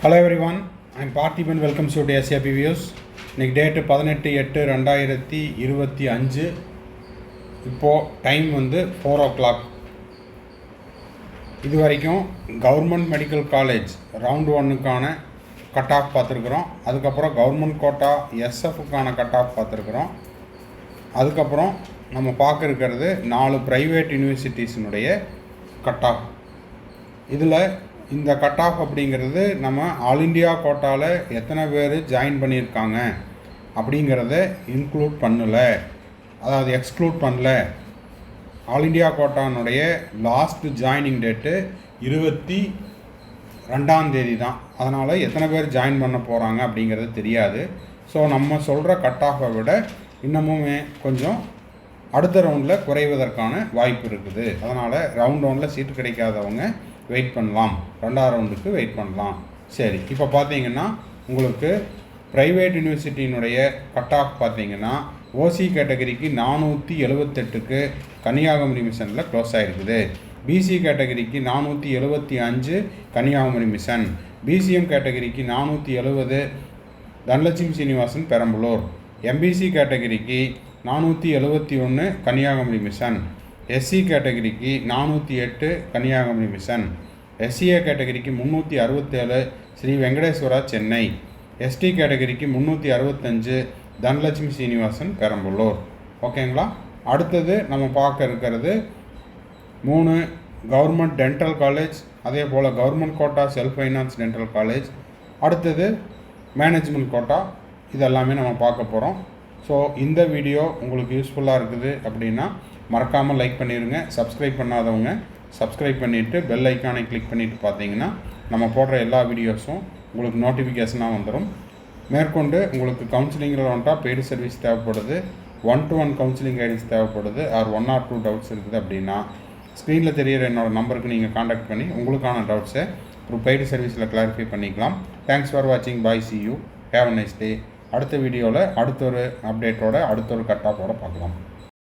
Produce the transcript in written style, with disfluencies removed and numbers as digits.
Hello everyone, I am Parthiban. Welcome to SAP Views. இன்னைக்கு date 18/8/2025. இப்போது time வந்து 4 o'clock. இது வரைக்கும் கவர்மெண்ட் மெடிக்கல் காலேஜ் ரவுண்ட் 1க்கான கட் ஆஃப் பார்த்துருக்குறோம். அதுக்கப்புறம் கவர்மெண்ட் கோட்டா எஸ்எஃப்க்கான கட் ஆஃப் பார்த்துருக்குறோம். அதுக்கப்புறம் நம்ம பார்க்க இருக்கிறது 4 ப்ரைவேட் யூனிவர்சிட்டிஸினுடைய கட் ஆஃப். இதில் இந்த கட் ஆஃப் அப்படிங்கிறது நம்ம ஆல் இண்டியா கோட்டாவில் எத்தனை பேர் ஜாயின் பண்ணியிருக்காங்க அப்படிங்கிறத இன்க்ளூட் பண்ணலை, அதாவது எக்ஸ்க்ளூட் பண்ணல. ஆல் இண்டியா கோட்டானுடைய லாஸ்ட் ஜாயினிங் டேட்டு 22 தான். அதனால் எத்தனை பேர் ஜாயின் பண்ண போகிறாங்க அப்படிங்கிறது தெரியாது. ஸோ நம்ம சொல்கிற கட் ஆஃபை விட இன்னமுமே கொஞ்சம் அடுத்த ரவுண்டில் குறைவதற்கான வாய்ப்பு இருக்குது. அதனால் ரவுண்ட் 1 சீட்டு கிடைக்காதவங்க வெயிட் பண்ணலாம், 2ஆம் ரவுண்டுக்கு வெயிட் பண்ணலாம். சரி, இப்போ பார்த்தீங்கன்னா உங்களுக்கு ப்ரைவேட் யூனிவர்சிட்டியினுடைய கட் ஆஃப் பார்த்தீங்கன்னா ஓசி கேட்டகரிக்கு 478க்கு கன்னியாகுமரி மிஷனில் க்ளோஸ் ஆகிருக்குது. பிசி கேட்டகரிக்கு 475 கன்னியாகுமரி மிஷன். பிசிஎம் கேட்டகரிக்கு 470 தனலட்சுமி சீனிவாசன் பெரம்பலூர். எம்பிசி கேட்டகரிக்கு 471 கன்னியாகுமரி மிஷன். எஸ்சி கேட்டகரிக்கு 408 கன்னியாகுமரி மிஷன். எஸ்சிஏ கேட்டகரிக்கு 367 ஸ்ரீ வெங்கடேஸ்வரா சென்னை. எஸ்டி கேட்டகரிக்கு 365 தனலட்சுமி சீனிவாசன் பெரம்பலூர். ஓகேங்களா? அடுத்தது நம்ம பார்க்க இருக்கிறது 3 கவர்மெண்ட் டென்டல் காலேஜ், அதே போல் government quota self finance dental college, அடுத்தது மேனேஜ்மெண்ட் கோட்டா. இதெல்லாமே நம்ம பார்க்க போகிறோம். ஸோ இந்த வீடியோ உங்களுக்கு யூஸ்ஃபுல்லாக இருக்குது அப்படின்னா மறக்காமல் லைக் பண்ணிடுங்க. சப்ஸ்கிரைப் பண்ணாதவங்க சப்ஸ்கிரைப் பண்ணிவிட்டு பெல் ஐக்கானை கிளிக் பண்ணிவிட்டு பார்த்தீங்கன்னா நம்ம போடுற எல்லா வீடியோஸும் உங்களுக்கு நோட்டிஃபிகேஷனாக வந்துடும். மேற்கொண்டு உங்களுக்கு கவுன்சிலிங்கில் வந்துட்டால் பெய்டு சர்வீஸ் தேவைப்படுது, 1-to-1 கவுன்சிலிங் கைடன்ஸ் தேவைப்படுது, ஆர் 1 or 2 டவுட்ஸ் இருக்குது அப்படின்னா ஸ்க்ரீனில் தெரிகிற என்னோடய நம்பருக்கு நீங்கள் காண்டாக்ட் பண்ணி உங்களுக்கான டவுட்ஸை ஒரு பெய்டு சர்வீஸில் கிளாரிஃபை பண்ணிக்கலாம். தேங்க்ஸ் ஃபார் வாட்சிங். Bye, see you, have a nice day. அடுத்த வீடியோவில் அடுத்த ஒரு அப்டேட்டோட அடுத்த ஒரு கட் ஆஃபோட பார்க்கலாம்.